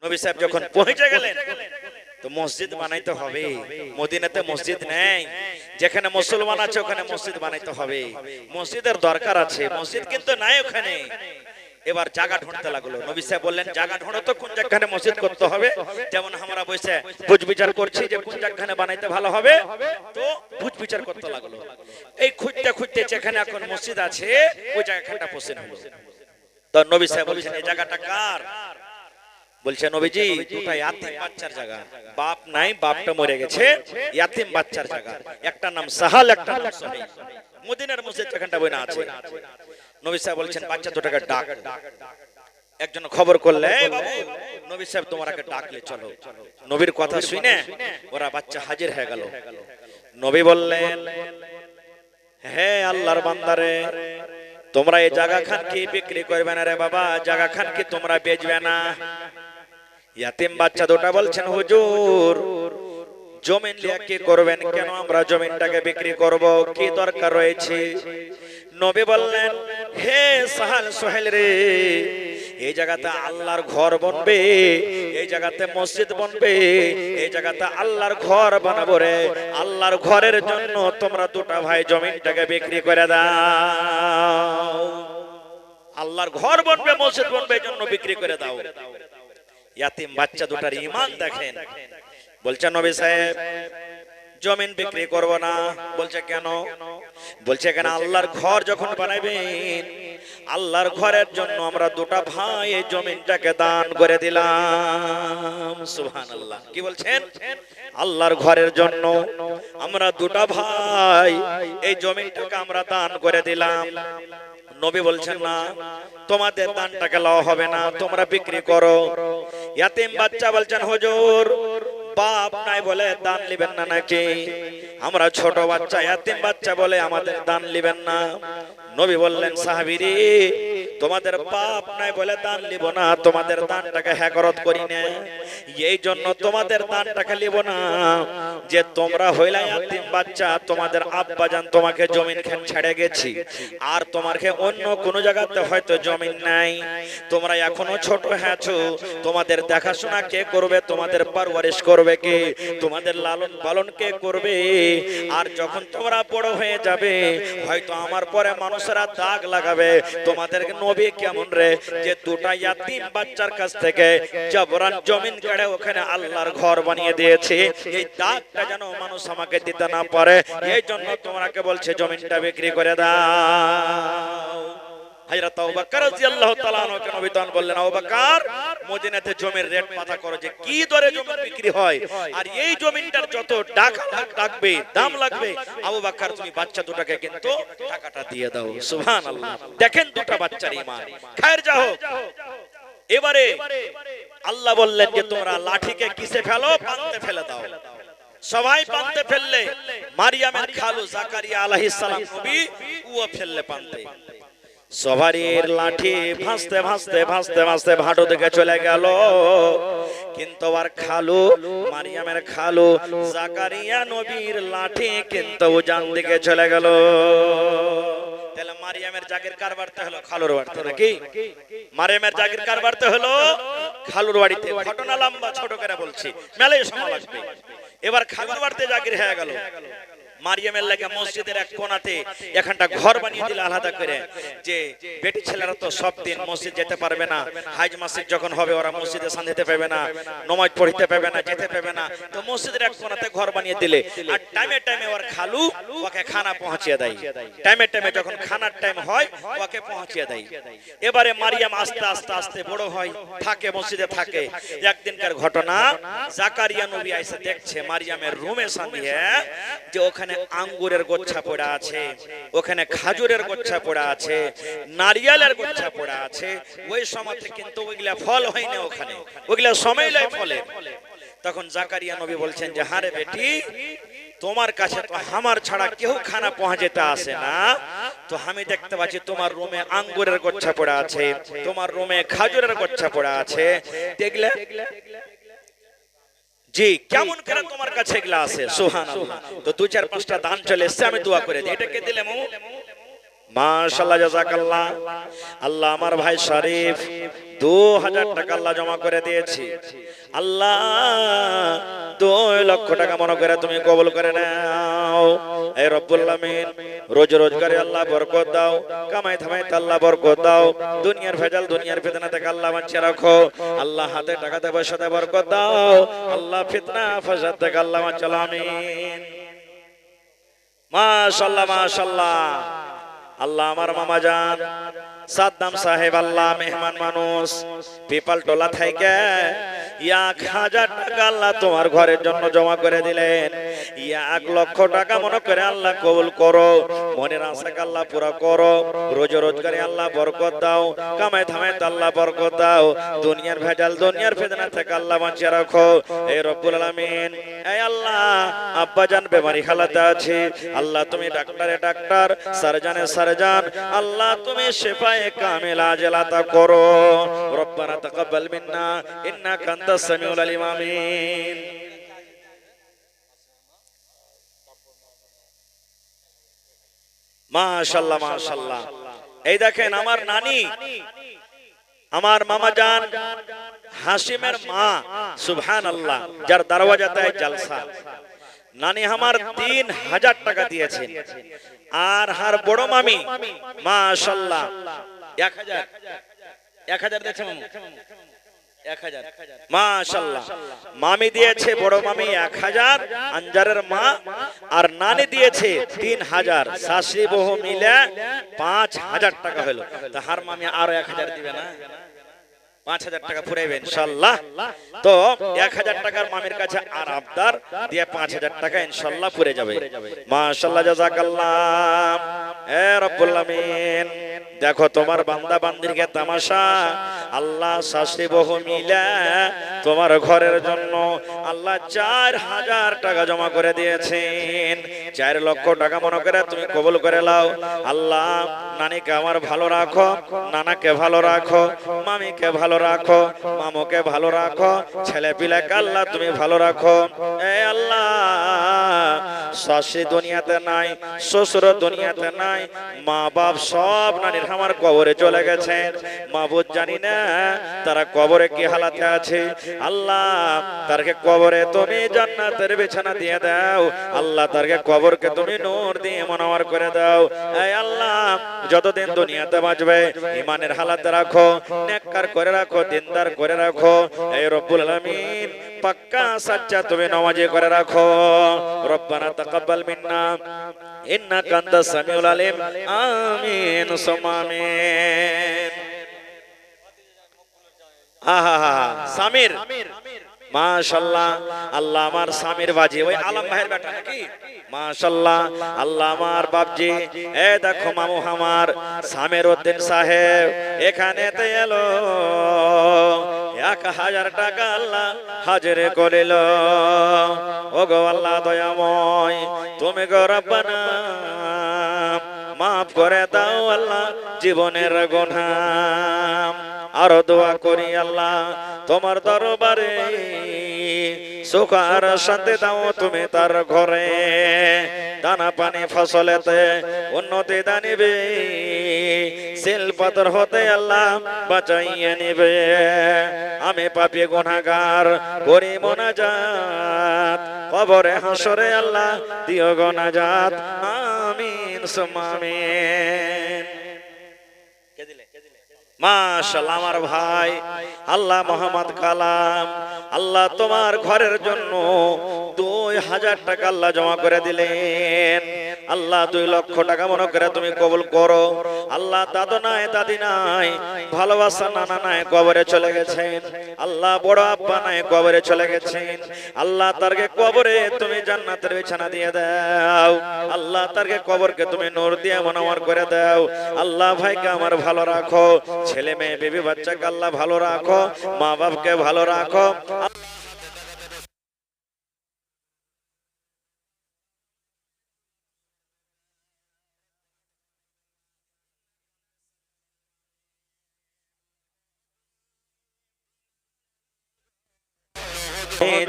নবী সাহেব যখন পৌঁছে গেলেন তো মসজিদ বানাইতে হবে। মদিনাতে মসজিদ নেই, যেখানে মুসলমান আছে ওখানে মসজিদ বানাইতে হবে, মসজিদের দরকার আছে, মসজিদ কিন্তু নাই ওখানে। এবার জায়গা ঢুঁড়তে লাগলো। নবী সাহেব বললেন জায়গা ঢুঁড়ো তো, কোন জায়গায় মসজিদ করতে হবে। যেমন আমরা বসে বুঝ বিচার করছি যে কোন জায়গায় বানাইতে ভালো হবে, তো বুঝ বিচার করতে লাগলো। এই খুঁজতে খুঁজতে যেখানে এখন মসজিদ আছে ওই জায়গাটা পছন্দ হলো। তো নবী সাহেব বলছেন এই জায়গাটা কার? বলছে নবীজি দুটো ইয়াতিম বাচ্চার জায়গা, বাপ নাই, বাপটা মরে গেছে, ইয়াতিম বাচ্চার জায়গা, একটা নাম সাহাল, একটা নাম সুহাইল। মদিনার মসজিদ যেখানটা বইনা আছে। নবী সাহেব বলছেন বাচ্চা দুটাকে ডাক। একজন খবর করলে, এই বাবু নবী সাহেব তোমাকে ডাকলে চলো। নবীর কথা শুনে ওরা বাচ্চা হাজির হয়ে গেল। নবী বললেন হে আল্লাহর বান্দারে, তোমরা এই জায়গা খান কি বিক্রি করবে না রে বাবা? জায়গা খান কি তোমরা বেচবে না? ইয়াতিম বাচ্চা দুটা বলছেন হুজুর জমিন লিয়া কি করবেন? কেন আমরা জমিনটাকে বিক্রি করব? কি দরকার রয়েছে? নবী বললেন হে সাহাল সুহাইল রে, এই জায়গাতে আল্লাহর ঘর বনবে, এই জায়গাতে মসজিদ বনবে, এই জায়গাতে আল্লাহর ঘর বানাবো রে। আল্লাহর ঘরের জন্য তোমরা দুটা ভাই জমিনটাকে বিক্রি করে দাও। আল্লাহর ঘর বনবে, মসজিদ বনবে, এই জন্য বিক্রি করে দাও। ইয়াতিম বাচ্চা দুটার ঈমান দেখেন। বলছে নবী সাহেব জমিন বিক্রি করব না। বলছে কেন? বলছে কেন আল্লাহর ঘর যখন বানাবেন, আল্লাহর ঘরের জন্য আমরা দুটা ভাই এই জমিনটাকে দান করে দিলাম। সুবহানাল্লাহ। কি বলছেন? আল্লাহর ঘরের জন্য আমরা দুটা ভাই এই জমিনটাকে আমরা দান করে দিলাম। নবী বলছেন না, তোমাদের দানটাকে লওয়া হবে না, তোমরা বিক্রি করো। ইয়াতিম বাচ্চা বলছেন হুজুর বাপ নাই বলে দান নিবেন না নাকি? আমরা ছোট বাচ্চা, ইয়াতিম বাচ্চা বলে আমাদের দান নিবেন না। নবী বললেন সাহাবীরে, তোমাদের বাপ নাই বলে দান নিব না, তোমাদের দানটাকে হেকরত করি না, এই জন্য তোমাদের দানটাকে নিব না যে তোমরা হইলা ইয়াতিম বাচ্চা, তোমাদের আব্বা জান তোমাকে জমিন খান ছেড়ে গেছি, আর তোমাকে অন্য কোন জায়গাতে হয়তো জমিন নাই, তোমরা এখনো ছোট আছো, তোমাদের দেখাশোনা কে করবে? তোমাদের পরওয়ারিশ করবে কে? তোমাদের লালন পালন কে করবে? আর যখন তোমরা বড় হয়ে যাবে হয়তো আমার পরে মানুষেরা দাগ লাগাবে, তোমাদের নবী কেমন রে যে দুটা ইয়াতিম বাচ্চার কাছ থেকে জবরান জমিন কেড়ে ওখানে আল্লাহর ঘর বানিয়ে দিয়েছে, এই দাগটা যেন মানুষ আমাকে দিতে না পারে, এই জন্য তোমাকে বলছে জমিনটা বিক্রি করে দাও। হযরত আবু বকর রাদিয়াল্লাহু তাআলা আনহুকে নবী তখন বললেন আবু বকর মদিনাতে জমির রেট পাতা করো যে কি দরে জমি বিক্রি হয়, আর এই জমিনটার যত টাকা লাগবে, দাম লাগবে, আবু বকর তুমি বাচ্চা দুটাকে কিন্তু টাকাটা দিয়ে দাও। সুবহানাল্লাহ। দেখেন দুটা বাচ্চার ঈমান। খায়ের যাও। এবারে আল্লাহ বললেন যে তোমরা লাঠিকে কিসে ফেলো? পান্তে ফেলে দাও। সবাই পান্তে ফেললে, মারিয়ামের খালু জাকারিয়া আলাইহিস সালাম নবী ও ফেললে পান্তে। সবারই লাঠি ভাসতে ভাসতে ভাসতে ভাসতে ভাটো দিকে চলে গেল, কিন্তু আর খালু মারিয়ামের খালু জাকারিয়া নবীর লাঠি কিন্তু উজান দিকে চলে গেল। তাহলে মারিয়ামের জাগির কার বাড়তে হলো? খালুর বাড়তে নাকি? মারিয়ামের জাগির কার বাড়তে হলো? খালুর বাড়িতে। ঘটনা লম্বা, ছোট করে বলছি, মেলায় সময় লাগবে। এবার খালুর বাড়িতে জাগির হয়ে গেল। মারিয়ামের লাগে মসজিদের এক কোণাতে এখানটা ঘর বানিয়ে দিল আলাদা করে, যে বেটি ছেলেরা তো সব দিন মসজিদ যেতে পারবে না, হাজ মাসিক যখন হবে ওরা মসজিদে শান্তিতে পাবে না, নামাজ পড়তে পাবে না, যেতে পাবে না, তো মসজিদের এক কোণাতে ঘর বানিয়ে দিলে আর টাইমে টাইমে ওর খালু ওকে খানা পৌঁছিয়ে দেয়। টাইমে টাইমে যখন খানার টাইম হয় ওকে পৌঁছিয়ে দেয়। এবারে মারিয়াম আস্তে আস্তে আস্তে বড় হয়, থাকে মসজিদে থাকে। একদিনকার ঘটনা, জাকারিয়া নবী এসে দেখছে মারিয়ামের রুমে সামনে যে ওখানে আঙ্গুরের গোচ্ছা পড়া আছে, ওখানে খাজুরের গোচ্ছা পড়া আছে, নারিয়েলের গোচ্ছা পড়া আছে। ওই সময়তে কিন্তু ওইগুলা ফল হয় না, ওখানে ওইগুলা সময় লাগে ফলে। তখন জাকারিয়া নবী বলছেন যে হারে বেটি, তোমার কাছে তো আমার ছাড়া কেউ খানা পৌঁছাতে আসে না, তো আমি দেখতে পাচ্ছি তোমার রুমে আঙ্গুরের গোচ্ছা পড়া আছে, তোমার রুমে খাজুরের গোচ্ছা পড়া আছে, দেখলে জি কেমন করে তোমার কাছে এগুলা আছে? সুবহানাল্লাহ। তো 2-4-5টা দান চলে এসেছে, আমি দোয়া করে দিই। এটাকে দিলে মু মাশাআল্লাহ, জাযাকাল্লাহ। আল্লাহ আমার ভাই শরীফ 2000 টাকা আল্লাহ জমা করে দিয়েছি। আল্লাহ 2 লক্ষ টাকা মনে করে তুমি কবুল করে নাও। এই রব্বুল আলামিন রোজ রোজগারে আল্লাহ বরকত দাও, কামাই ধামাইতে আল্লাহ বরকত দাও, দুনিয়ার ভেজাল দুনিয়ার ফিতনা থেকে আল্লাহ বাঁচিয়ে রাখো। আল্লাহ হাতে টাকাতে পয়সাতে বরকত দাও, আল্লাহ ফিতনা ফাসাদ থেকে আল্লাহ বাঁচাও, আমিন। মাশাআল্লাহ মাশাআল্লাহ। আল্লাহ আমার মামা জান সাদ্দাম সাহেব আল্লাহ মেহমান মানুষ পিপাল টোলা থেকে 1000 টাকা আল্লাহ তোমার ঘরের জন্য জমা করে দিলেন। 1 লক্ষ টাকা মনে করে আল্লাহ কবুল করো, মনের আশাকে আল্লাহ পুরা করো, রোজ রোজগারে আল্লাহ বরকত দাও, কামাই ধামাইতে আল্লাহ বরকত দাও, দুনিয়ার ভেজাল দুনিয়ার ফিতনা থেকে আল্লাহ বাঁচিয়ে রাখো। এই রব্বুল আলামিন, এই আল্লাহ আব্বা জান বেমারি হালাতে আছে, আল্লাহ তুমি ডাক্তারে ডাক্তার, সার্জনে সার্জন, আল্লাহ তুমি শিফায়ে কামিল আজল আতা করো। রব্বানা তাকাব্বাল মিন্না ইন্নাকা আনতাস সামিউল আলিম, আমিন। মাশাআল্লাহ মাশাআল্লাহ। এই দেখেন আমার নানি, আমার মামা জান হাসিমের মা, সুবহানাল্লাহ, যার দরওয়াজাতে জলসা, নানি আমার 3000 টাকা দিয়েছেন। আর হার বড় মামি মাশাআল্লাহ 1000 দিয়েছে মামু, 1000 মাশাআল্লাহ। মামি দিয়েছে, বড় মামি 1000, আঞ্জারের মা, আর নানি দিয়েছে 3000, শাশুড়ি বহু মিলে 5000 টাকা হলো। তো হার মামি আরো 1000 দিবে না, 5000 টাকা ফুরাইবে ইনশাআল্লাহ। তো 1000 টাকার মামির কাছে আর আবদার দিয়ে 5000 টাকা ইনশাআল্লাহ পুরে যাবে। মাশাআল্লাহ, জাযাকাল্লাহ। এ রব্বুল আমিন, দেখো তোমার বান্দা বান্দিরকে তামাশা, আল্লাহ শাশুড়ি বহু মিলে তোমার ঘরের জন্য আল্লাহ 4000 টাকা জমা করে দিয়েছেন। 4 লক্ষ টাকা মনে করে তুমি কবুল করে নাও। আল্লাহ নানিকে আমার ভালো রাখো, নানাকে ভালো রাখো, মামিকে ভালো রাখো, মামুকে ভালো রাখো, ছেলে পিলাকে আল্লাহ তুমি ভালো রাখো। এ আল্লাহ, শাশুড়ি দুনিয়াতে নাই, শ্বশুর দুনিয়াতে নাই, মা বাপ সব নানির আমার কবরে চলে গেছে। মাবুদ জানি না তারা কবরে কি হালাতে আছে। আল্লাহ তারকে কবরে তুমি জান্নাতের বিছানা দিয়ে দাও। আল্লাহ তারকে কবরকে তুমি নূর দিয়ে মনোয়ার করে দাও। এই আল্লাহ যতদিন দুনিয়াতে বাঁচবে ঈমানের হালাতে রাখো, নেককার করে রাখো, দিনদার করে রাখো। এই রব্বুল আলামিন পাক্কা সাচ্চা তুমি নামাজি করে রাখো। রব্বানা তাকাব্বাল মিন্না ইন্নাকা আনতাস সামিউল আলিম, আমিন সুম্মা আমিন। আহা সামির, মাশাআল্লাহ। আল্লাহ আমার সামির বাজি ওই আলম ভাইয়ের বেটা নাকি? মাশাআল্লাহ। আল্লাহ আমার বাপজি, এ দেখো মামু আমার সামির উদ্দিন সাহেব এখানেতে এলো, 1000 টাকা আল্লাহ হাজির করিল। ও গো আল্লাহ দয়াময়, তুমি গো রব্বানা মাফ করে দাও আল্লাহ জীবনের গুনাহ। আর দোয়া করি আল্লাহ তোমার দরবারে সুখ আর শান্তি দাও তুমি তার ঘরে, দানা পানি ফসলেতে উন্নতি দানিবে, সিল পাথর হতে আল্লাহ বাঁচাইয়ে নিবে। আমি পাপী গুনাহগার করি মোনাজাত, কবরে হাসরে আল্লাহ দিও গো নাজাত, আমিন সুম্মা আমিন। মাশাআল্লাহ আমার ভাই আল্লাহ মোহাম্মদ কালাম, আল্লাহ তোমার ঘরের জন্য 2000 টাকা আল্লাহ জমা করে দিলেন। আল্লাহ 2 লক্ষ টাকা মনে করে তুমি কবুল করো। আল্লাহ দাদু নাই, দাদি নাই, ভালোবাসা নানা নাই, কবরে চলে গেছেন। আল্লাহ বড় আব্বা নাই, কবরে চলে গেছেন। আল্লাহ তারকে কবরে তুমি জান্নাতের বিছানা দিয়ে দাও। আল্লাহ তারকে কবরকে তুমি নূর দিয়ে মনোয়ার করে দাও। আল্লাহ ভাইকে আমার ভালো রাখো, ছেলে মেয়ে বিবি বাচ্চাকে আল্লাহ ভালো রাখো, মা বাপকে ভালো রাখো।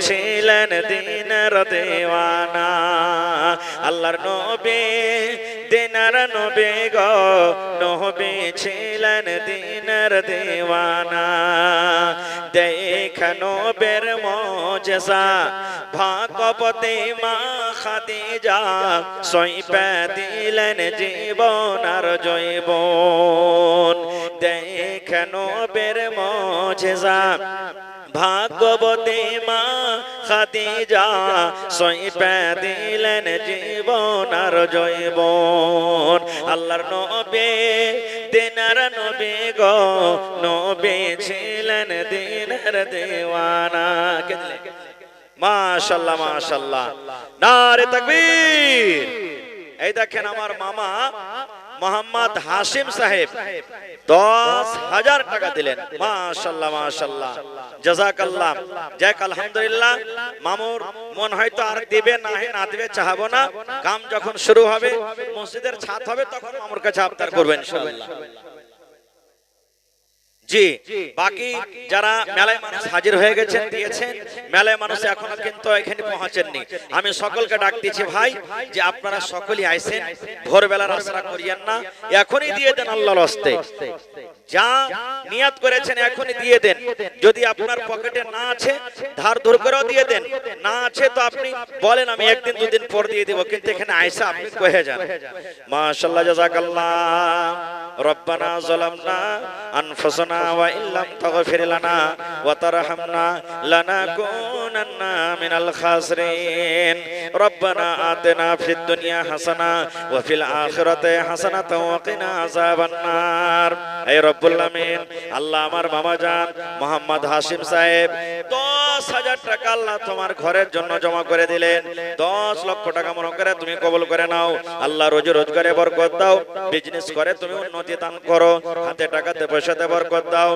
ছিলেন দিনের দেওয়ানা, আল্লাহর নবী দিনার নবী গো নবী ছিলেন দিনের দিওয়ানা দেখো নবীর মুজিজা ভাগবতী মা খাদিজা সইপে দিলেন জীবন আর জৈবন দেখো নবীর মুজিজা ভাগবতী মা খাদিজা সইপে দিলেন জীবন আর জৈবন আল্লাহর নবী দিনার নবী গো নবী ছিলেন দিনের দিওয়ানা মাশাআল্লাহ মাশাআল্লাহ নারে তাকবীর এই দেখেন আমার মামা মোহাম্মদ হাশিম সাহেব 10,000 টাকা দিলেন মাশাআল্লাহ মাশাআল্লাহ জাযাকাল্লাহ যাক আলহামদুলিল্লাহ মামুর মন হয়তো আর দিবে না দিবে চাহাবো না কাম যখন শুরু হবে মসজিদের ছাদ হবে তখন মামুর কাছে আবদার করবেন ইনশাআল্লাহ জি বাকি যারা মেলায় মানুষ হাজির হয়ে গেছেন দিয়েছেন মেলায় মানুষ এখনো কিন্তু এখানে পৌঁছেননি আমি সকলকে ডাক দিয়েছি ভাই যে আপনারা সকলেই আইছেন ভোরবেলার আশা করিয়েন না এখনই দিয়ে দেন আল্লাহর হস্তে যা নিয়ত করেছেন এখনই দিয়ে দেন যদি আপনার পকেটে না আছে ধার ধর করেও দিয়ে দেন না আছে তো আপনি বলেন আমি একদিন দুদিন পর দিয়ে দেব কিন্তু এখানে আইসা আপনি কহে যান মাশাআল্লাহ জাযাকাল্লাহ রব্বানা যালামনা আনফুসানা ওয়া ইল্লাম তাগফির লানা ওয়া তারহামনা লানাকুনান্না মিনাল খাসিরিন রব্বানা আতিনা ফিদ দুনিয়া হাসানা ওয়া ফিল আখিরাতি হাসানাতাও ওয়া কিনা আযাবান নার হে রব্বুল আমিন আল্লাহ আমার মামা জান মোহাম্মদ হাশিম সাহেব 10,000 টাকা আল্লাহ তোমার ঘরের জন্য জমা করে দিলেন 10 লক্ষ টাকা মনে করে তুমি কবুল করে নাও আল্লাহ রোজি রোজগারে বরকত দাও বিজনেস করে তুমি উন্নতি দান করো হাতে টাকাতে পয়সাতে বরকত দাও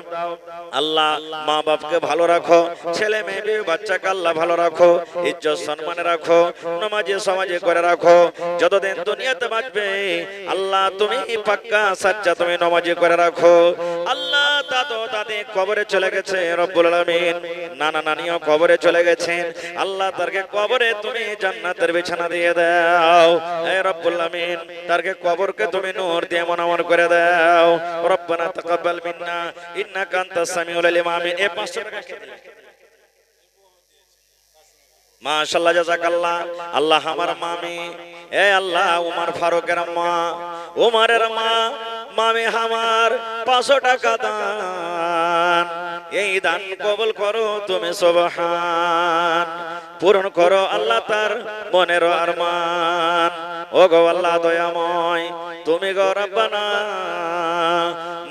আল্লাহ মা বাপকে ভালো রাখো ছেলে মেয়ে বিবি বাচ্চাকে আল্লাহ ভালো রাখো ইজ্জত সম্মানে রাখো নামাজি সমাজে করে রাখো যতদিন দুনিয়াতে বাঁচবে আল্লাহ তুমি পাক্কা সাচ্চা তুমি নামাজি করে রাখো আল্লাহ দাদু দাদি কবরে চলে গেছে রব্বুল আলামিন নানা নানিও কবরে চলে গেছেন আল্লাহ তারকে কবরে তুমি জান্নাতের বিছানা দিয়ে দাও হে রব্বুল আমিন তারকে কবরকে তুমি নূর দিয়ে মনোমন করে দাও রব্বানা তাকাব্বাল মিন্না ইন্নাকা আনতাস সামিউল আলিম আমিন এ 500 টাকা মাশাআল্লাহ জাযাকাল্লাহ আল্লাহ আমার মামি এ আল্লাহ উমর ফারুকের মা উমরের মা মামি আমার 500 টাকা দান এই দান কবুল করো তুমি সুবহান পূরণ করো আল্লাহ তার মনের আরমান ও গো আল্লাহ দয়াময় তুমি গো রব্বানা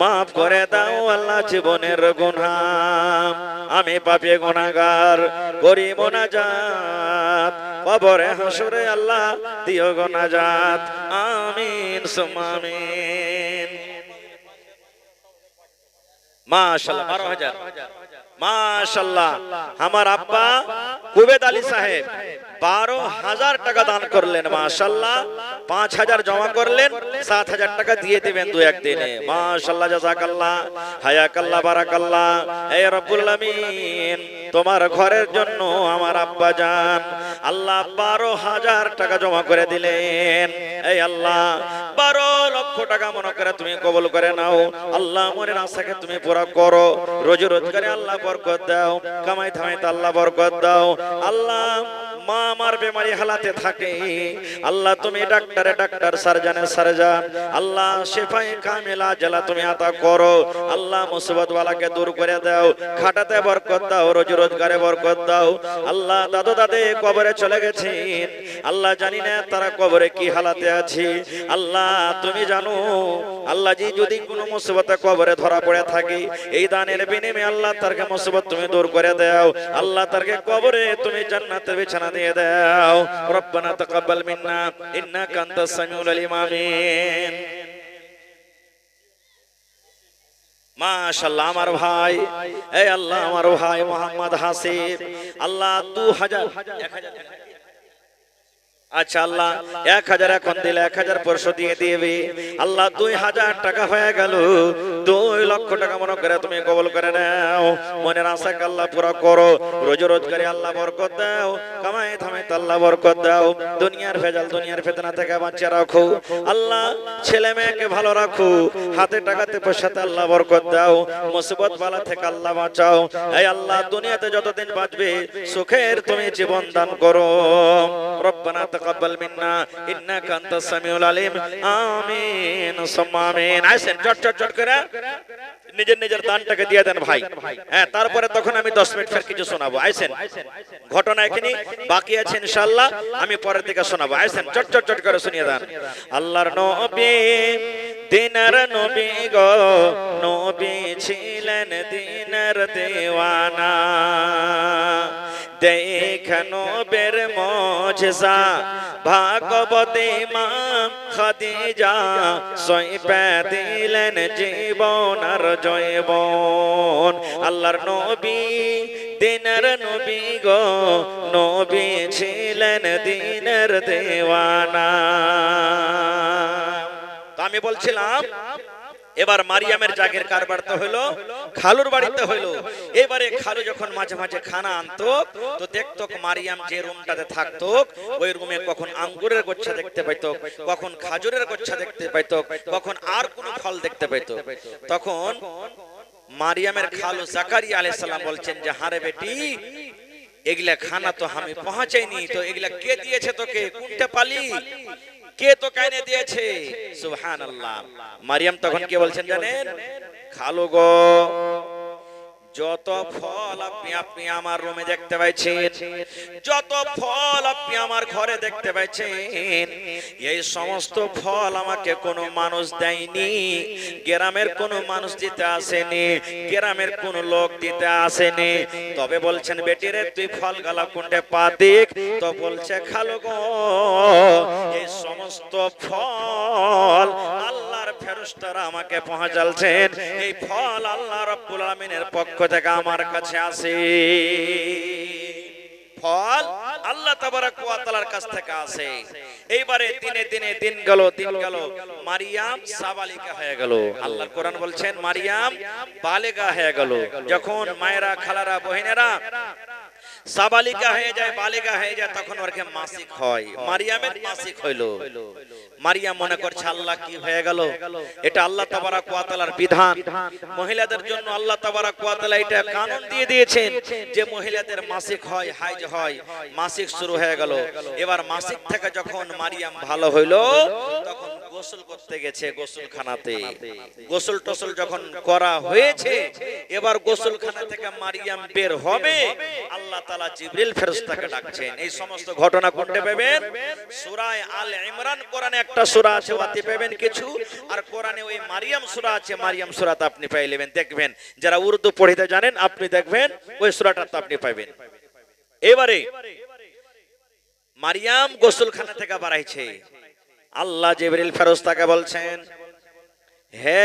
মাফ করে দাও আল্লাহ জীবনের গুনাহ আমি পাপী গুনাহগার করি মুনাজাত কবরে হাসরে আল্লাহ দিও গো নাজাত আমিন সুম্মা আমিন মাশাআল্লাহ 12,000 মাশাআল্লাহ আমার আব্বা কুবেদ আলী সাহেব 12,000 টাকা দান করলেন মাশাআল্লাহ 5,000 জমা করলেন 7,000 টাকা দিয়ে দিবেন দু একদিনে মাশাআল্লাহ জাযাকাল্লাহ হায়াকাল্লাহ বারাকাল্লাহ হে রব্বুল আমিন তোমার ঘরের জন্য আমার আব্বা জান আল্লাহ 12,000 টাকা জমা করে দিলেন এই আল্লাহ 12 লক্ষ টাকা মনে করে তুমি কবুল করে নাও আল্লাহ মনের আশাকে তুমি পুরা করো রোজি রোজগারে আল্লাহ বরকত দাও কামাই ধামাইতে আল্লাহ বরকত দাও আল্লাহ মা আমার বেমারি হালাতে থাকে আল্লাহ তুমি ডাক্তার সার্জনের সার্জন আল্লাহ শিফায়ে কামিলা জালা তুমি আতা করো আল্লাহ মুসিবত ওয়ালাকে দূর করে দাও খাটাতে বরকত দাও রোজি রোজগারে বরকত দাও আল্লাহ দাদু দাদি কবরে চলে গেছেন আল্লাহ জানি না তারা কবরে কি হালাতে আছে আল্লাহ তুমি জানো আল্লাহ জি যদি কোনো মুসিবতে কবরে ধরা পড়ে থাকে এই দানের বিনিময়ে আল্লাহ তারকে মুসিবত তুমি দূর করে দাও আল্লাহ তারকে কবরে তুমি জান্নাতের বিছানা দিয়ে দাও রব্বানা তাকাব্বাল মিন্না ইন্নাকা আনতাস সামিউল আলিম আমিন মাশাআল্লাহ আমার ভাই এই আল্লাহ আমার ভাই মোহাম্মদ হাসিব আল্লাহ 2000 আচ্ছা আল্লাহ 1000 এখন দিলে 1000 পরশু দিয়ে দিবে আল্লাহ 2000 টাকা হয়ে গেল 2 লক্ষ টাকা মনে করে তুমি কবুল করে নাও মনের আশা আল্লাহ পুরো করো রোজ রোজগারে আল্লাহ বরকত দাও কামাই থামে আল্লাহ বরকত দাও দুনিয়ার ভেজাল দুনিয়ার ফিতনা থেকে বাঁচিয়ে রাখো আল্লাহ ছেলে মেয়েকে ভালো রাখো হাতে টাকাতে পয়সাতে আল্লাহ বরকত দাও মুসিবত বালা থেকে আল্লাহ বাঁচাও এই আল্লাহ দুনিয়াতে যতদিন বাঁচবে সুখের তুমি জীবন দান করো রব্বানা তাকাব্বাল মিন্না ইন্নাকা আনতাস সামিউল আলিম আমিন সুম্মা আমিন আইসেন চট চট চট করে নিজের নিজের দানটাকে দিয়ে দেন ভাই হ্যাঁ তারপরে তখন আমি 10 মিনিট ফের কিছু শোনাবো আইসেন ঘটনা এখানে বাকি আছে ইনশাআল্লাহ আমি পরের দিকে শোনাবো আইসেন চট চট চট করে শুনিয়ে দেন আল্লাহর নবী দিনার নবী গো নবী ছিলেন দিনার দেওয়ানা দেখনো বের মুজিজা ভাগবতী মা খাদিজা সইপে দিলেন জীবন আর জয়বন আল্লাহর নবী দিনের নবী গো নবী ছিলেন দিনের দেওয়ানা তো আমি বলছিলাম এবার মারিয়ামের জাগের কারবার তো হলো খালুর বাড়িতে হলো এবারে খালু যখন মাঝে মাঝে খানা আনতো তো দেখতো মারিয়াম যে রুমটাতে থাকতো ওই রুমে কখন আঙ্গুরের গোচ্ছা দেখতে পাইতো কখন খাজুরের গোচ্ছা দেখতে পাইতো কখন আর কোনো ফল দেখতে পাইতো তখন মারিয়ামের খালু জাকারিয়া আলাইহিস সালাম বলছেন যে হারে বেটি এগুলা খানা তো আমি পৌঁছাইনি তো এগুলা কে দিয়েছে তোকে কোনটা পালি কে তো কাইনে দিয়েছে সুবহানাল্লাহ মারিয়াম তখন কে বলছেন জানেন খালু গো যত ফল আপনি আমার রুমে দেখতে পাচ্ছেন যত ফল আপনি আমার ঘরে দেখতে পাচ্ছেন এই সমস্ত ফল আমাকে কোনো মানুষ দেয়নি গ্রামের কোনো মানুষ দিতে আসেনি গ্রামের কোনো লোক দিতে আসেনি তবে বলছেন বেটি রে তুই ফল গালা কোনটা পা দেখ তো বলছে খালু গো এই সমস্ত ফল আল্লাহর ফেরেশতারা আমাকে পৌঁছালছেন এই ফল আল্লাহ রাব্বুল আলামিনের পক্ষ থেকে আমার কাছে আসে ফল আল্লাহ তাবারক ওয়া তাআলার কাছ থেকে আসে এইবারে দিনে দিনে দিন গেল মারিয়াম সাবালিকা হয়ে গেল আল্লাহর কোরআন বলছেন মারিয়াম বালেগা হয়ে গেল যখন মায়েরা খালারা বহিনেরা সাবালিকা হয়ে যায় বালিকা হয়ে যায় তখন ওরকে মাসিক হয় মারিয়ামের মাসিক হইলো মারিয়াম মনে করছে আল্লাহ কি হয়ে গেল এটা আল্লাহ তাবারক ওয়া তাআলার বিধান মহিলাদের জন্য আল্লাহ তাবারক ওয়া তাআলা এটা কানুন দিয়ে দিয়েছেন যে মহিলাদের মাসিক হয় হাইজ হয় মাসিক শুরু হয়ে গেল এবার মাসিক থেকে যখন মারিয়াম ভালো হইলো তখন গোসল করতে গেছে গোসলখানাতে গোসল টোসল যখন করা হয়েছে এবার গোসলখানা থেকে মারিয়াম বের হবে আল্লাহ তাআলা জিবরিল ফেরেশতাকে ডাকছেন এই সমস্ত ঘটনা কোনটা পাবেন সূরা আল ইমরান কোরআনে একটা সূরা আছে ওতে পাবেন কিছু আর কোরআনে ওই মারিয়াম সূরা আছে মারিয়াম সূরাটা আপনি পেয়ে নেবেন দেখবেন যারা উর্দু পড়তে জানেন আপনি দেখবেন ওই সূরাটা আপনি পাবেন এবারে মারিয়াম গোসলখানা থেকে বাড়াইছে আল্লাহ জিবরিল ফেরেশতাকে বলছেন হে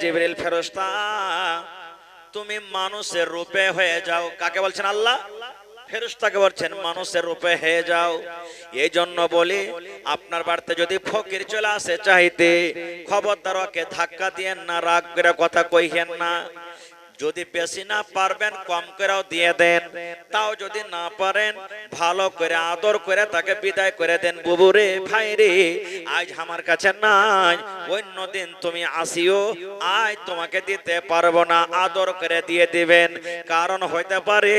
জিবরিল ফেরেশতা তুমি মানুষের রূপে হয়ে যাও কাকে বলছেন আল্লাহ ফেরেশতাকে বলছেন মানুষের রূপে হয়ে যাও এই জন্য বলি আপনার বাড়িতে যদি ফকির চলে আসে চাইতে খবরদার ওকে ধাক্কা দিয়েন না রাগ করে কথা কইহেন না যদি বেশি না পারবেন কম করেও দিয়ে দেন তাও যদি না পারেন ভালো করে আদর করে তাকে বিদায় করে দেন বুবু রে ভাই রে আজ আমার কাছে নাই অন্য দিন তুমি আসিও আজ তোমাকে দিতে পারবো না আদর করে দিয়ে দিবেন কারণ হইতে পারে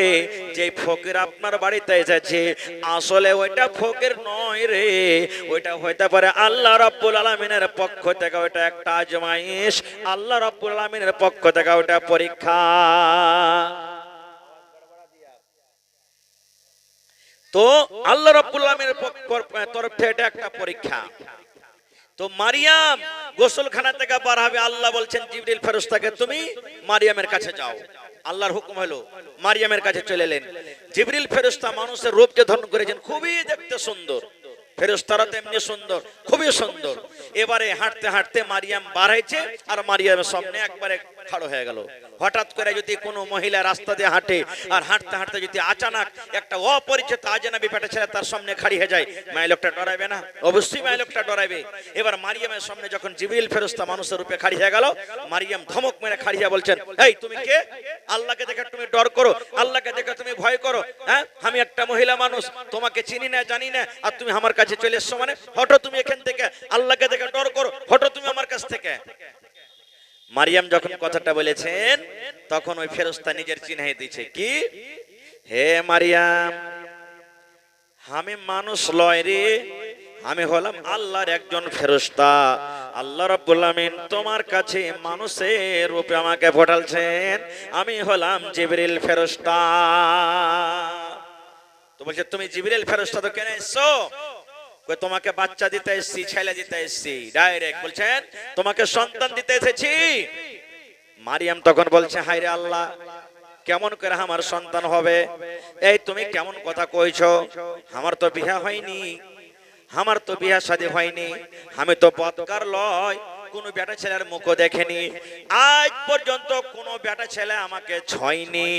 যে ফকির আপনার বাড়িতে এসেছে আসলে ওইটা ফকির নয় রে ওইটা হইতে পারে আল্লাহ রাব্বুল আলামিনের পক্ষ থেকে ওইটা একটা আজমাইশ আল্লাহ রাব্বুল আলামিনের পক্ষ থেকে ওইটা পরীক্ষা তো আল্লাহ রাব্বুল আলামিনের তরফ থেকে এটা একটা পরীক্ষা তো মারিয়াম গোসলখানা থেকে বার হবে আল্লাহ বলছেন জিবরিল ফেরেশতাকে তুমি মারিয়ামের কাছে যাও আল্লাহর হুকুম হলো মারিয়ামের কাছে চলে এলেন জিবরিল ফেরেশতা মানুষের রূপকে ধারণ করেছেন খুবই দেখতে সুন্দর ফেরেশতারা তেমনি সুন্দর খুবই সুন্দর এবারে হাঁটতে হাঁটতে মারিয়াম বার হয়েছে আর মারিয়ামের সামনে একবারে খাড়ো হয়ে গেল। হঠাৎ করে যদি কোনো মহিলা রাস্তা দিয়ে হাঁটে আর হাঁটতে হাঁটতে যদি আচানক একটা অপরিচিত আজনবী পেটে ছেলে তার সামনে খাড়ি হয়ে যায়, মাই লোকটা ডরাবে না? অবশ্যই মাই লোকটা ডরাবে। এবার মারিয়ামের সামনে যখন জিবরিল ফেরেশতা মানুষের রূপে খাড়ি হয়ে গেল, মারিয়াম ধমক মেরে খাড়ি হয়ে বলছেন, এই তুমি কে? আল্লাহকে দেখে তুমি ডর করো, আল্লাহকে দেখে তুমি ভয় করো? হ্যাঁ, আমি একটা মহিলা মানুষ, তোমাকে চিনি না জানি না, আর তুমি আমার কাছে চলে এসছো মানে? হঠাৎ তুমি এখান থেকে, আল্লাহকে দেখে ডর করো, হঠাৎ তুমি আমার কাছ থেকে। মারিয়াম যখন কথাটা বলেছেন তখন ওই ফেরেশতা নিজের চিহ্ন দিয়েছে, কি? হে মারিয়াম, আমি মানুষ লয় রে, আমি হলাম আল্লাহর একজন ফেরেশতা। আল্লাহ রাব্বুল আমিন তোমার কাছে মানুষের রূপে আমাকে পাঠালছেন, আমি হলাম জিবরিল ফেরেশতা। তো বলছে, তুমি জিবরিল ফেরেশতা তো কেন এসছো? কই, তোমাকে বাচ্চা দিতে এসেছি, ছেলে দিতে এসেছি। ডাইরেক্ট বলছেন, তোমাকে সন্তান দিতে এসেছি। মারিয়াম তখন বলছে, হায় রে আল্লাহ, কেমন করে আমার সন্তান হবে? এই তুমি কেমন কথা কইছো? আমার তো বিয়ে হয়নি, আমার তো বিয়ে শাদী হয়নি, আমি তো বদকার লয়, কোন বেটা ছেলের মুখও দেখেনি, আজ পর্যন্ত কোন বেটা ছেলে আমাকে ছয়নি,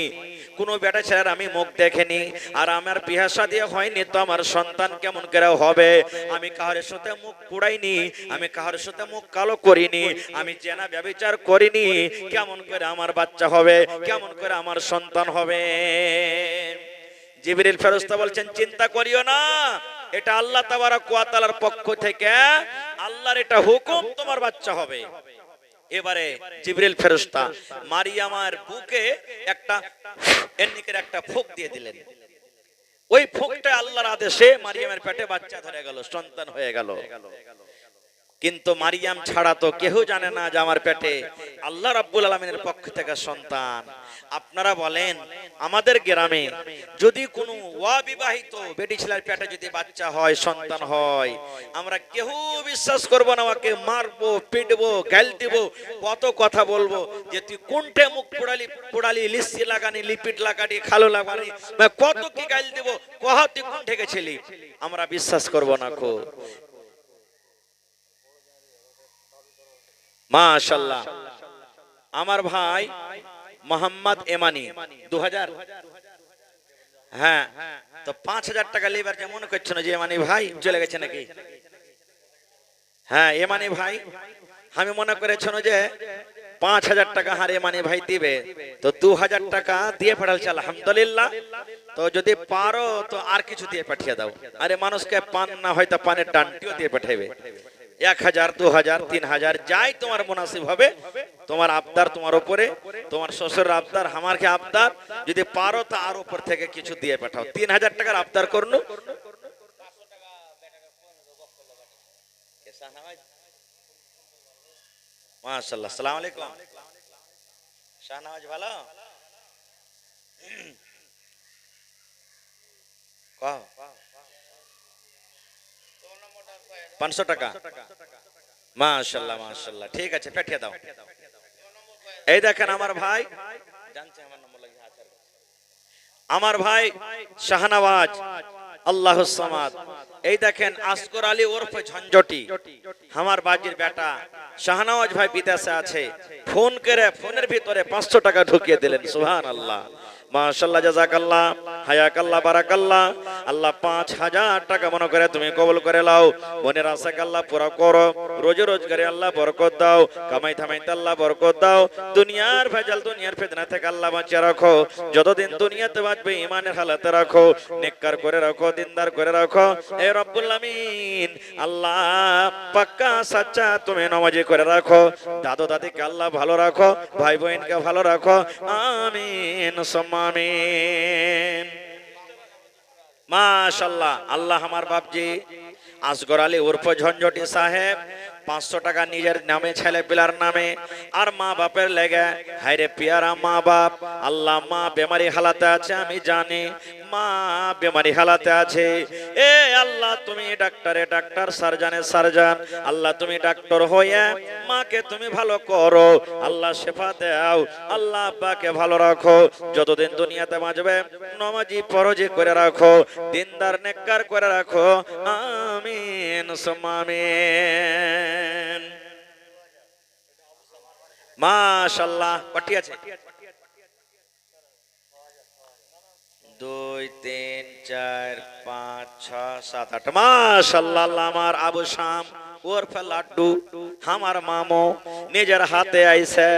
কোন বেটা ছেলের আমি মুখ দেখেনি, আর আমার বিয়ে শাদী হয়নি, তো আমার সন্তান কেমন করে হবে? আমি কাহার সাথে মুখ পুড়াইনি, আমি কাহার সাথে মুখ কালো করিনি, আমি জেনা ব্যভিচার করিনি, কেমন করে আমার বাচ্চা হবে? কেমন করে আমার সন্তান হবে? জিবরিল ফেরেশতা বলছেন, চিন্তা করিও না, এটা আল্লাহ তাবারক ওয়া তাআলার পক্ষ থেকে আল্লাহর এটা হুকুম, তোমার বাচ্চা হবে। এবারে জিবরিল ফেরেশতা মারিয়ামের বুকে একটা এন্নিকের একটা ফুঁক দিয়ে দিলেন। ওই ফুঁকটা আল্লাহর আদেশে মারিয়ামের পেটে বাচ্চা ধরে গেল, সন্তান হয়ে গেল। কিন্তু মারিয়াম ছাড়া তো কেউ জানে না যে আমার পেটে আল্লাহ রাব্বুল আলামিনের পক্ষ থেকে সন্তান। আপনারা বলেন, আমাদের গ্রামে যদি কোনো অবিবাহিত বেটি ছেলের পেটে যদি বাচ্চা হয়, সন্তান হয়, আমরা কেউ বিশ্বাস করব না, ওকে মারবো, পিটবো, গাল দিব, কত কথা বলবো যে তুই কোনটে মুখ পোড়ালি, লিসি লাগানি, লিপিট লাগানি, খালো লাগানি, কত কি গাল দিব, কহ তুই কোন থেকে ছিলি, আমরা বিশ্বাস করব না। কো মাশাআল্লাহ, আমার ভাই মোহাম্মদ এমানি 2000, হ্যাঁ, তো 5000 টাকা লেবার, যে মনে করছে না যে এমানি ভাই চলে গেছে নাকি? হ্যাঁ, এমানি ভাই, আমি মনে করেছিল যে 5000 টাকা হার এমানি ভাই দিবে, তো 2000 টাকা দিয়ে পাঠালছে, আলহামদুলিল্লাহ। তো যদি পারো তো আর কিছু দিয়ে পাঠিয়ে দাও। আরে মানুষকে পান না হয়তো পানের ডান্টিও দিয়ে পাঠাবে, 1000, 2000, 3000, যাই তোমার মুনাসিব হবে। তোমার আবদার তোমার উপরে, তোমার শ্বশুর আবদার, আমার কি আবদার, যদি পারো তো আর উপর থেকে কিছু দিয়ে পাঠাও। 3000 টাকার আবদার করনু। মাশাআল্লাহ, আসসালামু আলাইকুম। শাহনাজ ভালো? কও 500 টাকা। মাশাআল্লাহ মাশাআল্লাহ, ঠিক আছে, পাঠিয়ে দাও। এই দেখেন আমার ভাই জানছে আমার নম্বর লাগে, আমার ভাই শাহনওয়াজ আল্লাহুস সামাদ। এই দেখেন আসগর আলী ওরফে ঝঞ্ঝটি, আমার বাজির বেটা শাহনওয়াজ ভাই বিদেশে আছে, ফোন করে ফোনের ভিতরে 500 টাকা ঢুকিয়ে দিলেন। সুবহানাল্লাহ, মাশাআল্লাহ, জাযাকাল্লাহ, হায়াকাল্লাহ, বারাকাল্লাহ। আল্লাহ 5000 টাকা মনে করে তুমি কবুল করে নাও, মনের আশাকে আল্লাহ পুরা করো, রোজে রোজগারে আল্লাহ বরকত দাও, কামাই থামাইতে আল্লাহ বরকত দাও, দুনিয়ার ভেজাল দুনিয়ার ফিতনা থেকে আল্লাহ বাঁচিয়ে রাখো, যতদিন দুনিয়াতে বাঁচবে ইমানের হালাতে রাখো, নেককার করে রাখো, দিনদার করে রাখো। এ রব্বুল আমিন, আল্লাহ পাক্কা সাচ্চা তুমি নামাজি করে রাখো, দাদু দাদিকে আল্লাহ ভালো রাখো, ভাই বোনকে ভালো রাখো, আমিন সুম্মা আমিন। মাশাআল্লাহ, আল্লাহ আমার বাপজি আসগর আলী উর্ফ ঝঞ্ঝটি সাহেব 500 টাকা নিজের নামে, ছেলে পিলার নামে আর মা বাপের লেগে। হায়রে পিয়ারা মা বাপ, আল্লাহ মা বেমারি হালাতে আছে, আমি জানি মা বেমারি হালাতে আছে। এ আল্লাহ তুমি ডাক্তারে ডাক্তার, সার্জনে সার্জন, আল্লাহ তুমি ডাক্তার হয়ে মাকে তুমি ভালো করো, আল্লাহ শেফা দাও, আল্লাহ আব্বাকে ভালো রাখো, যতদিন দুনিয়াতে বাঁচবে নামাজি পরজি করে রাখো, দিনদার নেককার করে রাখো, আমিন সুম্মা আমিন। মাশাআল্লাহ। কটি আছে? 2 3 4 5 6 7 8। মাশাআল্লাহ। আল্লাহ আমার আবু শাম ওরফে লাড্ডু আমার মামো নিজের হাতে আইছে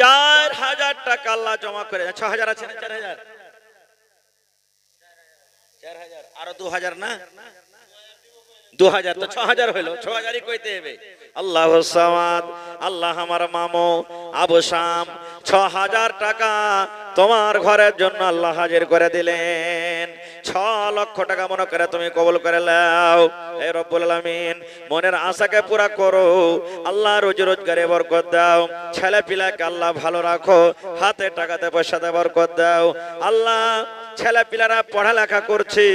4000 টাকা আল্লাহ জমা করে। 6000 আছে না? 4000 4000 আর 2000 না? 2000 তো 6000 হলো। 6000ই কইতে হবে। আল্লাহু সামাদ। আল্লাহ আমার মামো আবু শাম 6000 টাকা তোমার ঘরের জন্য আল্লাহ হাজির করে দিলেন। 6 লক্ষ টাকা মনে করে তুমি কবুল করে নাও। হে রব্বুল আলামিন মনের আশাকে পুরা করো। আল্লাহ রোজি রোজগারে বরকত দাও। ছেলে পিলাকে আল্লাহ ভালো রাখো। হাতে টাকাতে পয়সাতে বরকত দাও। আল্লাহ ছেলে পিলারা পড়ালেখা করছে,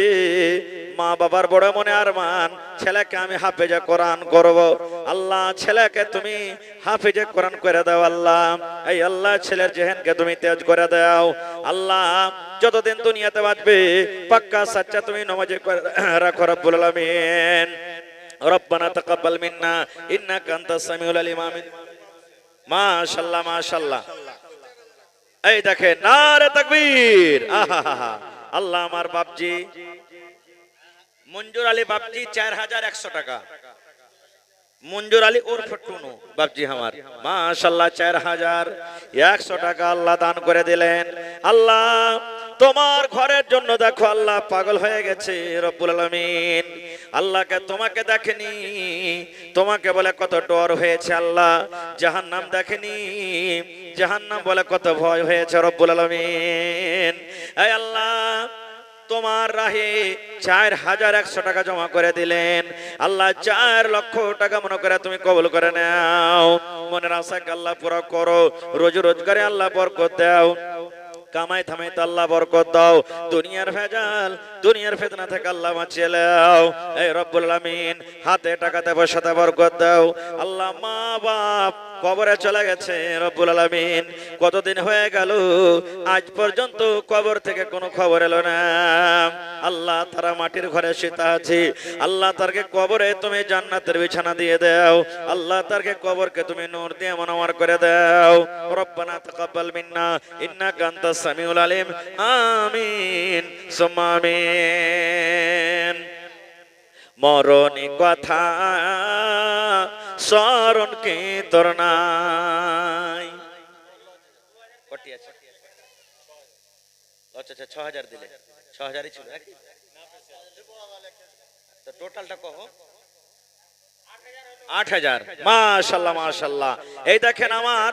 মা বাবার বড় মনে আরমান ছেলেকে আমি হাফেজে কোরআন করব। আল্লাহ ছেলেকে তুমি হাফেজে কোরআন করে দাও। আল্লাহ এই আল্লাহ ছেলের জেহেনকে তুমি তেজ করে দাও। আল্লাহ যতদিন দুনিয়াতে বাঁচবে পাক্কা সাচ্চা তুমি নামাজে রাখো রব্বুল আলামিন। রব্বানা তাকাব্বাল মিন্না ইন্নাকা আনতাস সামিউল আলিম। আমিন। মাশাআল্লাহ মাশাআল্লাহ। এই দেখেন নারে তাকবীর। আহা আল্লাহ আমার বাপজি মঞ্জুর আলী বাপজি 4100 টাকা। মঞ্জুর আলী ওরফ টুনু বাপজি আমার মাশাআল্লাহ 4100 টাকা আল্লাহ দান করে দিলেন। আল্লাহ তোমার ঘরের জন্য দেখো আল্লাহ পাগল হয়ে গেছে রব্বুল আলামিন। আল্লাহকে তোমাকে দেখেনি, তোমাকে বলে কত ডর হয়েছে আল্লাহ। জাহান্নাম দেখেনি, জাহান্নাম বলে কত ভয় হয়েছে রব্বুল আলামিন। এই আল্লাহ তোমার রাহে 4100 টাকা জমা করে দিলেন। আল্লাহ 4 লক্ষ টাকা মনে করে তুমি কবুল করে নাও। মনের আশাকে আল্লাহ পুরো করো। রোজ রোজগারে আল্লাহ বরকত দাও। কামাই থামাইতে আল্লাহ বরকত দাও। দুনিয়ার ভেজাল দুনিয়ার ফিতনা থেকে আল্লাহ বাঁচিয়ে নাও। এই রব্বুল আলামিন হাতে টাকাতে পয়সাতে বরকত দাও। আল্লাহ মা বাপ কবরে চলে গেছে রব্বুল আলামিন, কতদিন হয়ে গেল আজ পর্যন্ত কবর থেকে কোনো খবর এলো না। আল্লাহ তারা মাটির ঘরে শুয়ে আছে। আল্লাহ তারকে কবরে তুমি জান্নাতের বিছানা দিয়ে দাও। আল্লাহ তারকে কবরকে তুমি নূর দিয়ে মনোয়ার করে দাও। রব্বানা তাকাব্বাল মিন্না ইন্নাকা আনতাস সামিউল আলিম। আমিন সুম্মা আমিন। মরণী কথা স্মরণ কি তোর নাই? কটি আছে? আচ্ছা 6000 দিলে। 6000ই ছিল নাকি? তো টোটালটা কহ। 8000। মাশাআল্লাহ মাশাআল্লাহ। এই দেখেন আমার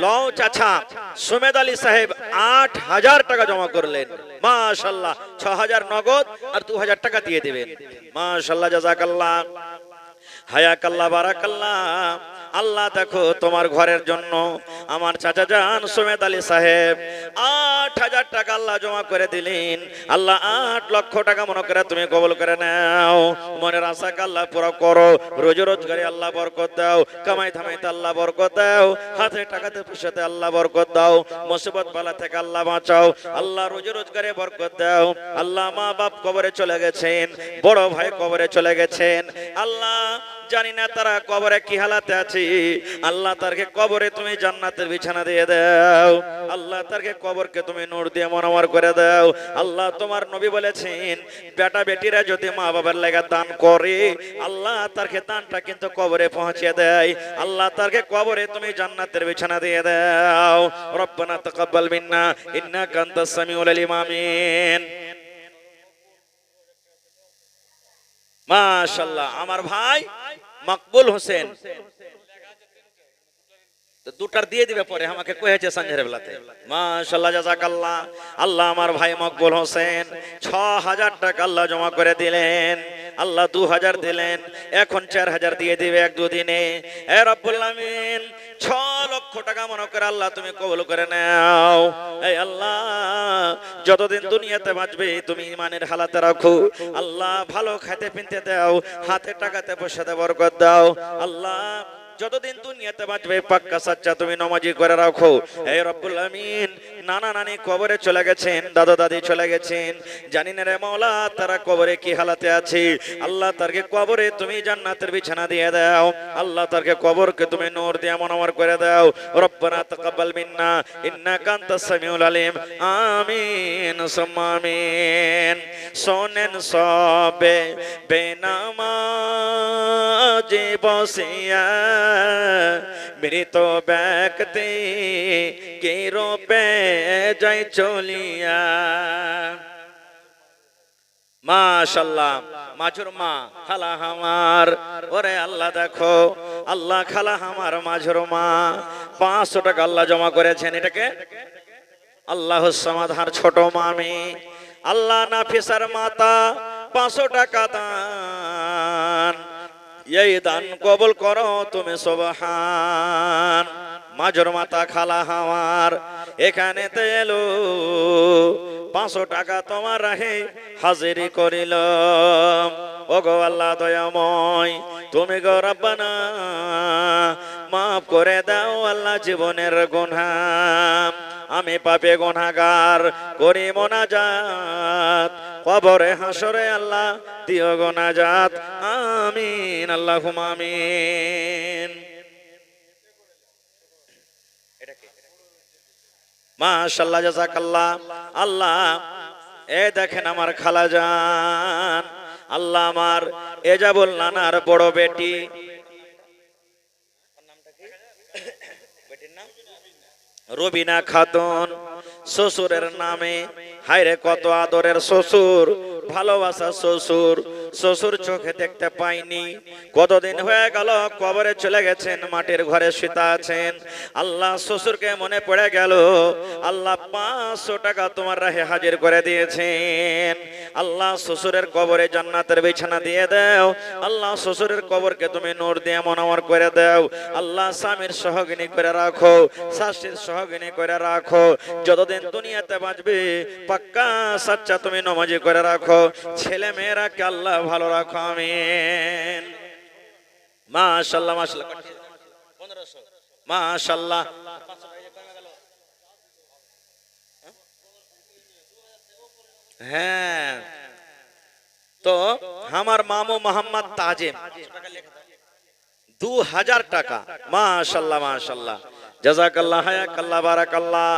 লও চাচা সুমেদ আলী সাহেব 8000 টাকা জমা করলেন। মাশাআল্লাহ 6000 নগদ আর 2000 টাকা দিয়ে দিবেন। মাশাআল্লাহ জাযাকাল্লাহ হায়াকাল্লাহ বারাকাল্লাহ। আল্লাহ দেখো তোমার ঘরের জন্য আমার চাচা জান সুমেদ আলী সাহেব 8000 টাকা আল্লাহ জমা করে দিলেন। আল্লাহ 8 লক্ষ টাকা মনে করে তুমি কবুল করে নাও। মনের আশাকে আল্লাহ পুরো করো। রোজ রোজগারে আল্লাহ বরকত দাও। কামাই থামাইতে আল্লাহ বরকত দাও। হাতে টাকাতে পয়সাতে আল্লাহ বরকত দাও। মুসিবত বালা থেকে আল্লাহ বাঁচাও। আল্লাহ রোজ রোজগারে বরকত দাও। আল্লাহ মা বাপ কবরে চলে গেছেন, বড় ভাই কবরে চলে গেছেন। আল্লাহ জানি না তারা কবরে কি হালাতে আছে। আল্লাহ তারকে কবরে তুমি জান্নাতের বিছানা দিয়ে দাও। আল্লাহ তারকে কবরকে তুমি নূর দিয়ে মনোয়ার করে দাও। আল্লাহ তোমার নবী বলেছেন বেটা বেটিরা যদি মা বাবার লাগা দান করে আল্লাহ তারকে দানটা কিন্তু কবরে পৌঁছে দেয়। আল্লাহ তারকে কবরে তুমি জান্নাতের বিছানা দিয়ে দাও। রব্বানা তাকাব্বাল মিন্না ইন্নাকা আনতাস সামিউল আলিম। আমিন। মাশাআল্লাহ আমার ভাই মকবুল হোসেন তো দুটার দিয়ে দিবে পরে আমাকে কয়েছে সঞ্জের বেলাতে। মাশাআল্লাহ জাযাকাল্লাহ। আল্লাহ আমার ভাই মকবুল হোসেন 6000 টাকা আল্লাহ জমা করে দিলেন। আল্লাহ 2000 দিলেন, এখন 4000 দিয়ে দিবে এক দুদিনে। হে রব্বুল আমিন 6 লক্ষ টাকা মনে করে আল্লাহ তুমি কবুল করে নাও। এই আল্লাহ যতদিন দুনিয়াতে বাঁচবে তুমি ইমানের হালাতে রাখো। আল্লাহ ভালো খেতে পিনতে দাও, হাতে টাকাতে পয়সাতে বরকত দাও। আল্লাহ যতদিন দুনিয়াতে বাঁচবে পাক্কা সাচ্চা তুমি নামাজি করে রাখো। হে রব্বুল আমিন, নানা নানি কবরে চলে গেছেন, দাদা দাদি চলে গেছেন, জানি না রে মাওলা তারা কবরে কি হালাতে আছে। আল্লাহ তারকে কবরে তুমি জান্নাতের বিছানা দিয়ে দাও। আল্লাহ তারকে কবরকে তুমি নূর দিয়ে মনোয়ার করে দাও। রব্বানা তাকাব্বাল মিন্না ইন্নাকা আনতাস সামিউল আলিম। আমিন সুম্মা আমিন। শোনেন সবে বেনামাজি বসিয়া মৃত ব্যক্তি কি রূপে যাই চলিয়া। মাশাআল্লাহ, মাঝুর মা খালা আমার, ওরে আল্লাহ দেখো, আল্লাহ খালা আমার মাঝুর মা 500 টাকা আল্লাহ জমা করেছেন। এটাকে আল্লাহ সমাধার ছোট মামি, আল্লাহ নাফিসার মাতা 500 টাকা দান। এই দান কবুল করো তুমি সুবহান। মাঝুর মাতা খালা আমার এখানে এলো, 500 টাকা তোমার রাহে হাজিরি করিল। ওগো আল্লাহ দয়াময়, তুমি গো রব্বানা মাফ করে দাও আল্লাহ জীবনের গুনাহ। আমি পাপে গুনাহগার করি মোনাজাত, কবরে হাসরে আল্লাহ দিও গো নাজাত। আমিন আল্লাহুম্মা আমিন। মাশাআল্লাহ, জাযাকাল্লাহ। আল্লাহ এ দেখেন আমার খালাজান, আল্লাহ আমার এজাবুল নানার বড় বেটি, রবিনা খাতুন, শ্বশুরের নামে। হায়রে কত আদরের শ্বশুর, ভালোবাসা শ্বশুর। শ্বশুর চোখে দেখতে পাইনি, কতদিন হয়ে গেল কবরে চলে গেছেন, মাটির ঘরে শুতে আছেন। আল্লাহ শ্বশুরকে মনে পড়ে গেল, আল্লাহ 500 টাকা তোমার রাহে হাজির করে দিয়েছেন। আল্লাহ শ্বশুরের কবরে জান্নাতের বিছানা দিয়ে দাও। আল্লাহ শ্বশুরের কবরকে তুমি নূর দিয়ে মনোয়ার করে দাও। আল্লাহ স্বামীর সহগিনী করে রাখো, শাশুড়ির সহগিনী করে রাখো। যতদিন দুনিয়াতে বাঁচবে পাক্কা সাচ্চা তুমি নামাজি করে রাখো। ছেলে মেয়েরাকে আল্লাহ ভালো রাখো। আমিন। মাশাআল্লাহ, মাশাআল্লাহ, 1500 মাশাআল্লাহ। হ্যাঁ, তো আমার মামু মোহাম্মদ তাজিম 2000 টাকা। মাশাআল্লাহ, মাশাআল্লাহ, জাযাকাল্লাহ, হায়াকাল্লাহ, বারাকাল্লাহ।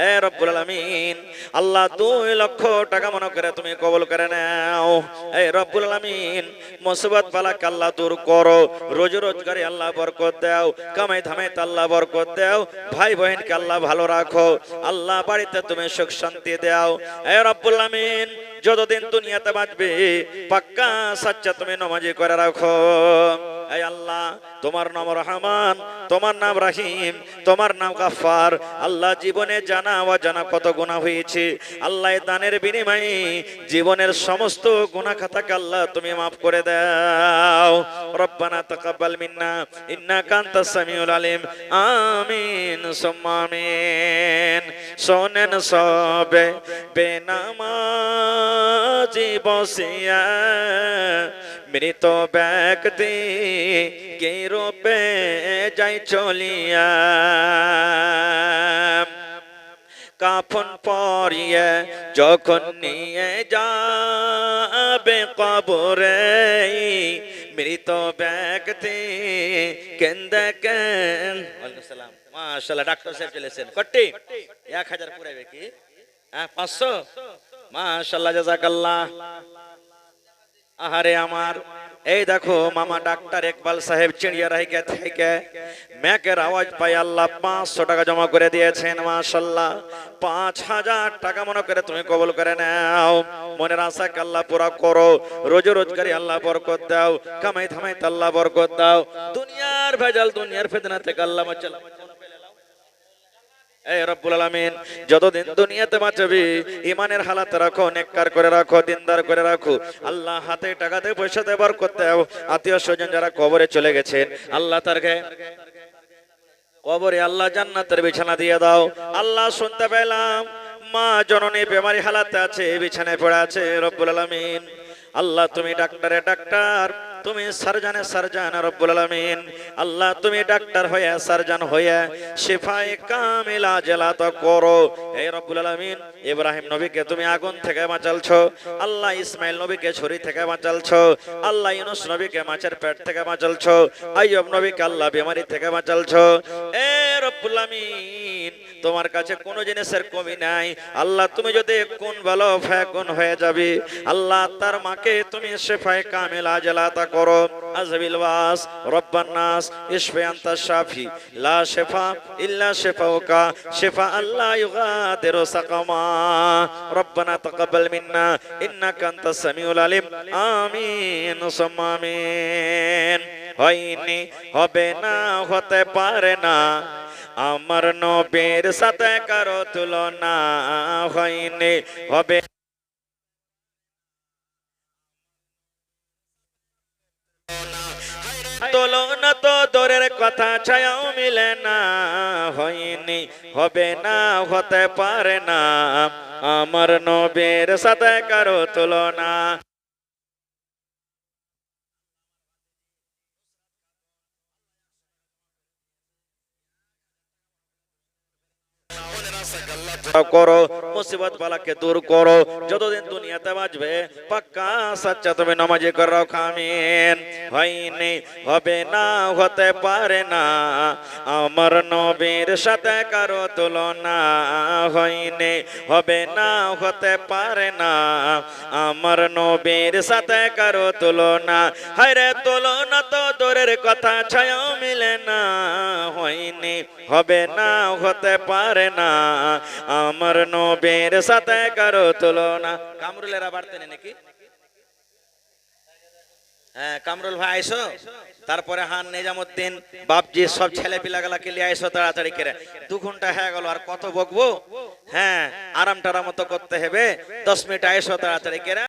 এ রব্বুল আলামিন, আল্লাহ 2 লক্ষ টাকা মনে করে তুমি কবুল করে নাও। এ রব্বুল আলামিন, মুসিবত বালাকে আল্লাহ দূর করো, রোজি রোজগারে আল্লাহ বরকত দাও, কামাই ধামাইতে আল্লাহ বরকত দাও, ভাই বোনকে আল্লাহ ভালো রাখো। আল্লাহ বাড়িতে তুমি সুখ শান্তি দাও। এ রব্বুল আলামিন, যতদিন দুনিয়াতে বাঁচবে পাক্কা সাচ্চা তুমি নামাজি করে রাখো। এই আল্লাহ, তোমার নাম রহমান, তোমার নাম রহিম, তোমার নাম গাফফার। আল্লাহ জীবনে জানা অজানা কত গুনাহ হয়েছে, আল্লাহ দানের বিনিময়ে জীবনের সমস্ত গুনাহ খাতাকে আল্লাহ তুমি মাফ করে দাও। রব্বানা তাকাব্বাল মিন্না ইন্নাকা আনতাস সামিউল আলিম। আমিন সুম্মা আমিন। শোনেন সবে বেনামাজি বসিয়া মৃত ব্যক্তি কি রূপে যাই চলিয়া। কাফন পরিয়ে যখন নিয়ে যাবে কবরে মৃত ব্যক্তি কেন্দে কেন। ওয়ালাইকুম সালাম। মাশাআল্লাহ, ডাক্তার সাহেব চলেছেন। কটি 1000 পুরাইবে কি? 500। মাশাআল্লাহ, জাযাকাল্লাহ। আহারে আমার, এই দেখো মামা ডাক্তার ইকবাল সাহেব চিড়িয়ারাইকে থেকে ম্যাকের আওয়াজ পাই আল্লাহ 500 টাকা জমা করে দিয়েছেন। মাশাআল্লাহ, 5000 টাকা মনে করে তুমি কবুল করে নাও। মনের আশাকে আল্লাহ পুরা করো, রোজ রোজগারি আল্লাহ বরকত দাও, কামাই ধামাইতে আল্লাহ বরকত দাও। দুনিয়ার ভেজাল, দুনিয়ার ফিতনা থেকে আল্লাহ বাঁচাও। এ রব্বুল আলামিন, যতদিন দুনিয়াতে বাঁচবি ঈমানের হালাতে রাখো, নেককার করে রাখো, দিনদার করে রাখো। আল্লাহ হাতে টাকাতে পয়সাতে বরকত দাও। আত্মীয় স্বজন যারা কবরে চলে গেছেন আল্লাহ তারকে কবরে আল্লাহ জান্নাতের বিছানা দিয়ে দাও। আল্লাহ শুনতে পেলাম মা জননী বেমারি হালাতে আছে, বিছানায় পড়ে আছে। রব্বুল আলামিন, আল্লাহ তুমি ডাক্তারে ডাক্তার, তুমি সারজানে সারজান রব্বুল আলামিন। আল্লাহ তুমি ডাক্তার হয়ে সারজান হয়ে শিফায়ে কামিল আজলাত করো। হে রব্বুল আলামিন, ইব্রাহিম নবীকে তুমি আগুন থেকে বাঁচালছো, আল্লাহ ইসমাইল নবীকে ছুরি থেকে বাঁচালছো, আল্লাহ ইউনূস নবীকে মাছের পেট থেকে বাঁচালছো, আইয়ুব নবীকে আল্লাহ বিমারি থেকে বাঁচালছো। এ রব্বুল আলামিন, তোমার কাছে কোনো জিনিসের কমি নাই। আল্লাহ তুমি যদি কোন বলো ফায়াকুন হয়ে যাবে। আল্লাহ তার মাকে তুমি শিফায়ে কামিল আজলাতা করো। আজবিল ওয়াস রব্বান নাস ইশফি আনতা শাফি লা শিফা ইল্লা শিফাউকা শিফা আল্লাহ ইউগাদিরু সাকামা। রব্বানা তাকাব্বাল মিন্না ইন্নাকা আনতাস সামিউল আলিম। আমিন সুম্মা আমিন। হয়নি, হবে না, হতে পারে না, আমার নবীর সাথে কারো তুলনা। হয়নি, হবে তুলনা তো দূরের কথা, ছায়াও মিলে না। হয়নি, হবে না, হতে পারে না, আমার নবীর সাথে কারো তুলনা। করো, মুসিবত বালাকে দূর করো। যতদিন দুনিয়াতে বাঁচবে পাক্কা সাচ্চা তুমি নামাজি করে রাখো। আমিন। হয়নি, হবে না, হতে পারে না, আমার নবীর সাথে কারো তুলনা। হয়নি, হবে না, হতে পারে না, আমার নবীর সাথে কারো তুলনা। হায়রে তুলনা তো দূরের কথা, ছায়াও মিলে না। হয়নি, হবে না, হতে পারে না, আমার নবীর সাথে কারো তুলনা। কামরুলেরা বাড়তে নেই নাকি? হ্যাঁ, কামরুল ভাই আইসো, তারপরে হান নিজামুদ্দিন বাপজি সব ছেলে পিলাগুলাকে নিয়ে আইসো তাড়াতাড়ি করে। 2 ঘন্টা হয়ে গেল, আর কত বকবো? হ্যাঁ, আরাম টারাম মতো করতে হবে। 10 মিনিট আইসো তাড়াতাড়ি করে।